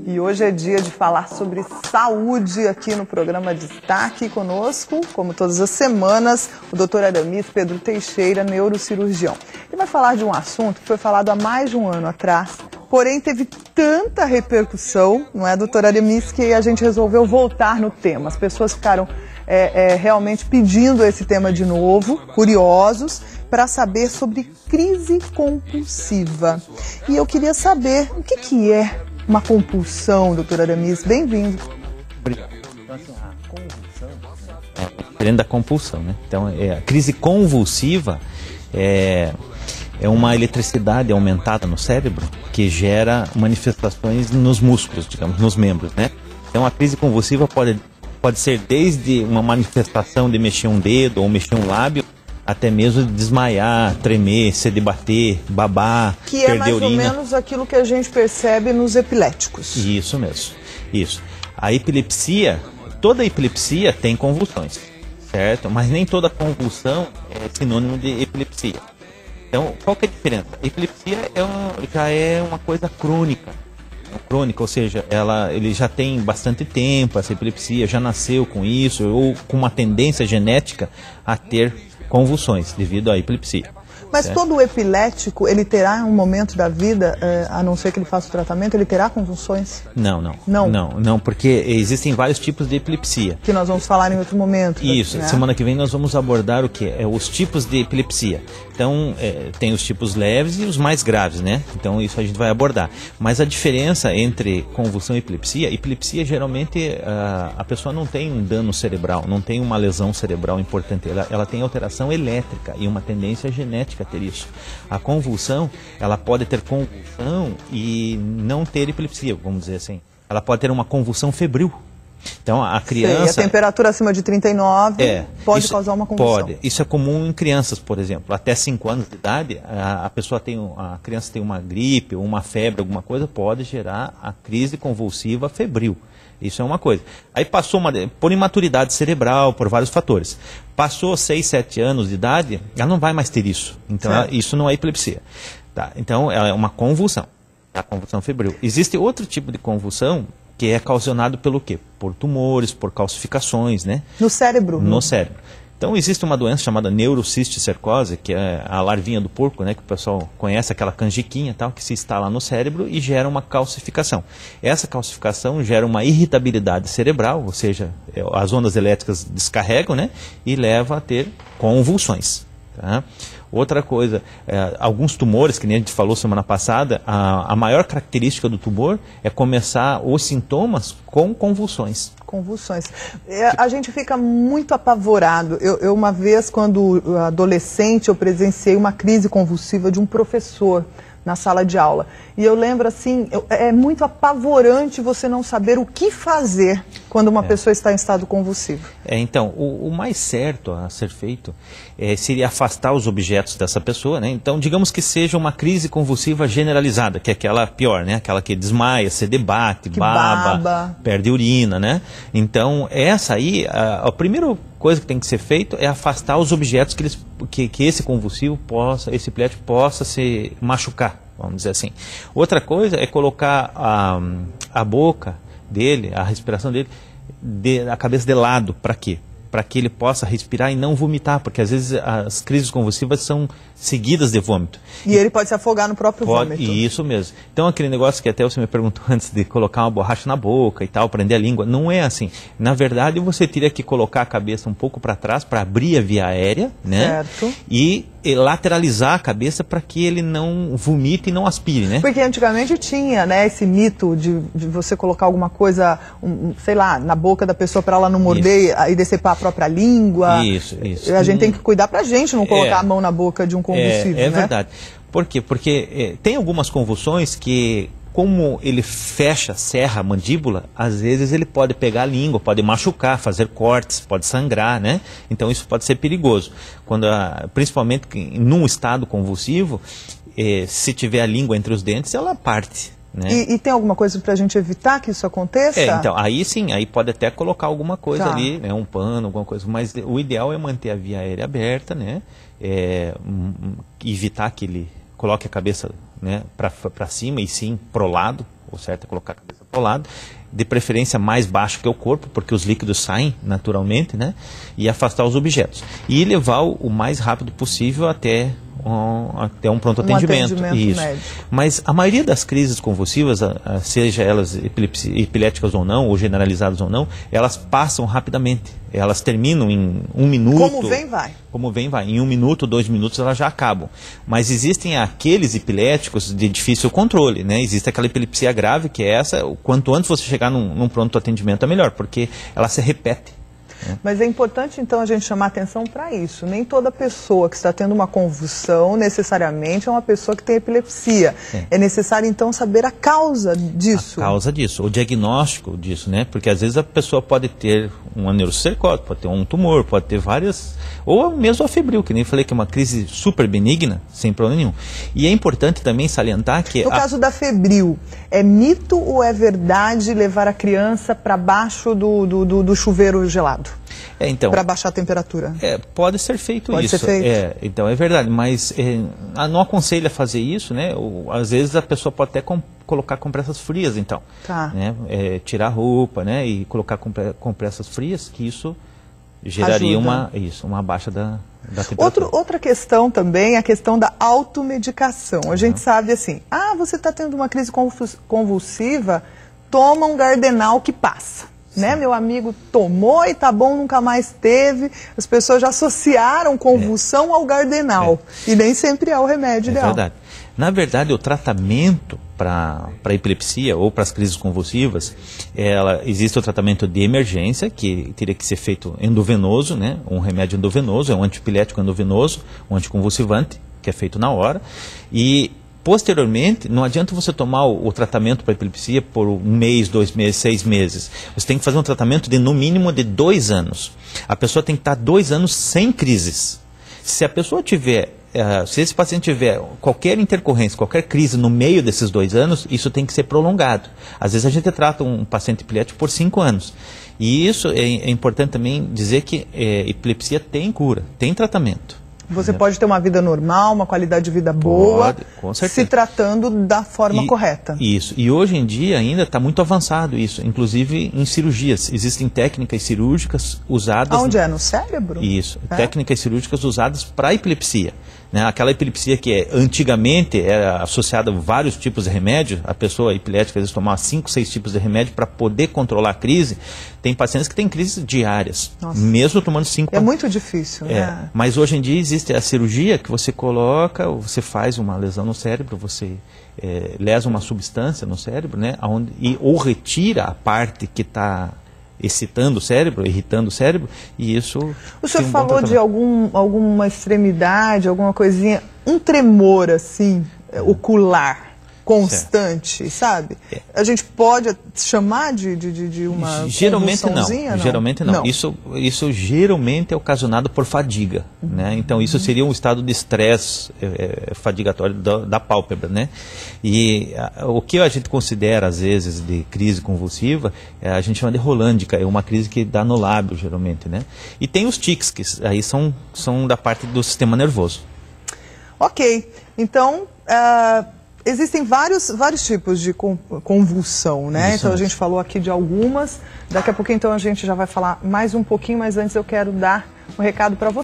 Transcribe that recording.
E hoje é dia de falar sobre saúde aqui no programa Destaque. Conosco, como todas as semanas, o Dr. Aramis Pedro Teixeira, neurocirurgião. Ele vai falar de um assunto que foi falado há mais de um ano atrás, porém teve tanta repercussão, não é, doutor Aramis, que a gente resolveu voltar no tema. As pessoas ficaram realmente pedindo esse tema de novo, curiosos, para saber sobre crise compulsiva. E eu queria saber o que é uma compulsão, doutor Aramis. Bem-vindo. Obrigado. Então, assim, a convulsão é diferente da compulsão, né? Então, a crise convulsiva é uma eletricidade aumentada no cérebro que gera manifestações nos músculos, digamos, nos membros, né? Então, a crise convulsiva pode ser desde uma manifestação de mexer um dedo ou mexer um lábio, até mesmo desmaiar, tremer, se debater, babar, que é mais ou menos aquilo que a gente percebe nos epiléticos. Isso mesmo, isso. A epilepsia, toda epilepsia tem convulsões, certo? Mas nem toda convulsão é sinônimo de epilepsia. Então, qual que é a diferença? A epilepsia já é uma coisa crônica, ou seja, ele já tem bastante tempo, essa epilepsia já nasceu com isso, ou com uma tendência genética a ter convulsões devido à epilepsia. Mas certo? Todo epilético, ele terá um momento da vida, a não ser que ele faça o tratamento, ele terá convulsões? Não, porque existem vários tipos de epilepsia. Que nós vamos falar em outro momento. Isso, né? Semana que vem nós vamos abordar o que? Os tipos de epilepsia. Então, tem os tipos leves e os mais graves, né? Então, isso a gente vai abordar. Mas a diferença entre convulsão e epilepsia geralmente a pessoa não tem um dano cerebral, não tem uma lesão cerebral importante. Ela tem alteração elétrica e uma tendência genética a ter isso. A convulsão, ela pode ter convulsão e não ter epilepsia, vamos dizer assim. Ela pode ter uma convulsão febril. Então, a criança... a temperatura acima de 39 pode causar uma convulsão. Pode. Isso é comum em crianças, por exemplo. Até 5 anos de idade, a criança tem uma gripe ou uma febre, alguma coisa, pode gerar a crise convulsiva febril. Isso é uma coisa. Aí passou por imaturidade cerebral, por vários fatores. Passou 6, 7 anos de idade, ela não vai mais ter isso. Então, isso não é epilepsia. Tá? Então, ela é uma convulsão. A convulsão febril. Existe outro tipo de convulsão que é causado pelo quê? Por tumores, por calcificações, né? No cérebro? No cérebro. Então, existe uma doença chamada neurocisticercose, que é a larvinha do porco, né? Que o pessoal conhece, aquela canjiquinha e tal, que se instala no cérebro e gera uma calcificação. Essa calcificação gera uma irritabilidade cerebral, ou seja, as ondas elétricas descarregam, né? E leva a ter convulsões. Tá? Outra coisa, alguns tumores, que nem a gente falou semana passada, a maior característica do tumor é começar os sintomas com convulsões. Convulsões. A gente fica muito apavorado. Eu uma vez, quando adolescente, eu presenciei uma crise convulsiva de um professor na sala de aula. E eu lembro assim, é muito apavorante você não saber o que fazer quando uma pessoa está em estado convulsivo. Então, o mais certo a ser feito seria afastar os objetos dessa pessoa, né? Então, digamos que seja uma crise convulsiva generalizada, que é aquela pior, né? Aquela que desmaia, se debate, baba, perde urina, né? Então, essa aí, a primeira coisa que tem que ser feito é afastar os objetos que esse convulsivo esse epilético possa se machucar, vamos dizer assim. Outra coisa é colocar a boca dele, a respiração dele, a cabeça de lado. Para quê? Para que ele possa respirar e não vomitar, porque às vezes as crises convulsivas são seguidas de vômito. E ele pode se afogar no próprio vômito. Isso mesmo. Então aquele negócio que até você me perguntou antes de colocar uma borracha na boca e tal, prender a língua, não é assim. Na verdade você teria que colocar a cabeça um pouco para trás para abrir a via aérea, né? Certo. E lateralizar a cabeça para que ele não vomite e não aspire, né? Porque antigamente tinha, né, esse mito de você colocar alguma coisa, sei lá, na boca da pessoa para ela não morder e decepar a própria língua. Isso. A gente tem que cuidar pra gente não colocar a mão na boca de um convulsivo, né? É verdade. Por quê? Porque tem algumas convulsões que, como ele cerra a mandíbula, às vezes ele pode pegar a língua, pode machucar, fazer cortes, pode sangrar, né? Então isso pode ser perigoso. Principalmente num estado convulsivo, se tiver a língua entre os dentes, ela parte. Né? E tem alguma coisa para a gente evitar que isso aconteça? Então, aí sim, aí pode até colocar alguma coisa ali, né, um pano, alguma coisa, mas o ideal é manter a via aérea aberta, né, evitar que ele coloque a cabeça, né, para cima e sim pro lado, O certo é colocar a cabeça para o lado, de preferência mais baixo que o corpo, porque os líquidos saem naturalmente, né? E afastar os objetos. E levar o mais rápido possível até um pronto atendimento. Isso. Médico. Mas a maioria das crises convulsivas, seja elas epiléticas ou não, ou generalizadas ou não, elas passam rapidamente. Elas terminam em 1 minuto. Como vem, vai. Como vem, vai. Em 1 minuto, 2 minutos, elas já acabam. Mas existem aqueles epiléticos de difícil controle, né? Existe aquela epilepsia grave, que é essa. Quanto antes você chegar num pronto atendimento é melhor, porque ela se repete. Mas é importante, então, a gente chamar atenção para isso. Nem toda pessoa que está tendo uma convulsão, necessariamente, é uma pessoa que tem epilepsia. É necessário, então, saber a causa disso. A causa disso, o diagnóstico disso, né? Porque, às vezes, a pessoa pode ter uma neurocercose, pode ter um tumor, pode ter várias... Ou mesmo a febril, que nem falei, que é uma crise super benigna, sem problema nenhum. E é importante também salientar que... No caso da febril, é mito ou é verdade levar a criança para baixo do chuveiro gelado? Então, para baixar a temperatura. Pode ser feito pode isso. Ser feito. Então é verdade, mas não aconselha fazer isso, né? Às vezes a pessoa pode até colocar compressas frias, então. Tá. Né? Tirar a roupa, né? E colocar compressas frias, que isso geraria uma baixa da temperatura. Outra questão também é a questão da automedicação. A gente sabe assim, você está tendo uma crise convulsiva, toma um Gardenal que passa. Né, meu amigo tomou e tá bom, nunca mais teve. As pessoas já associaram convulsão ao Gardenal. E nem sempre é o remédio ideal. É verdade. Na verdade, o tratamento para epilepsia ou para as crises convulsivas, existe o tratamento de emergência, que teria que ser feito endovenoso, né, um remédio endovenoso, é um antiepilético endovenoso, um anticonvulsivante, que é feito na hora. E posteriormente, não adianta você tomar o tratamento para epilepsia por 1 mês, 2 meses, 6 meses. Você tem que fazer um tratamento de no mínimo de 2 anos. A pessoa tem que estar 2 anos sem crises. Se a pessoa tiver, se esse paciente tiver qualquer intercorrência, qualquer crise no meio desses 2 anos, isso tem que ser prolongado. Às vezes a gente trata um paciente epilético por 5 anos. E isso é importante também dizer que epilepsia tem cura, tem tratamento. Você pode ter uma vida normal, uma qualidade de vida boa, com certeza, se tratando da forma correta. Isso. E hoje em dia ainda está muito avançado isso, inclusive em cirurgias. Existem técnicas cirúrgicas usadas... Aonde é? No cérebro? Isso. Técnicas cirúrgicas usadas para epilepsia. Né? Aquela epilepsia que antigamente era associada a vários tipos de remédio, a pessoa epilética às vezes tomava 5, 6 tipos de remédio para poder controlar a crise. Tem pacientes que têm crises diárias, mesmo tomando 5... É muito difícil, né? Mas hoje em dia existe a cirurgia que você coloca, você faz uma lesão no cérebro, você lesa uma substância no cérebro, né? Ou retira a parte que está excitando o cérebro, irritando o cérebro, e isso... O senhor falou de alguma extremidade, alguma coisinha, um tremor assim, ocular, constante, sabe? A gente pode chamar de uma geralmente não. Não? Geralmente não. Isso geralmente é ocasionado por fadiga, né? Então isso seria um estado de estresse fadigatório da pálpebra, né? E o que a gente considera às vezes de crise convulsiva, a gente chama de rolândica, é uma crise que dá no lábio geralmente, né? E tem os tics, que aí são da parte do sistema nervoso. Ok, então... existem vários tipos de convulsão, né? Então a gente falou aqui de algumas, daqui a pouco então a gente já vai falar mais um pouquinho, mas antes eu quero dar um recado para você.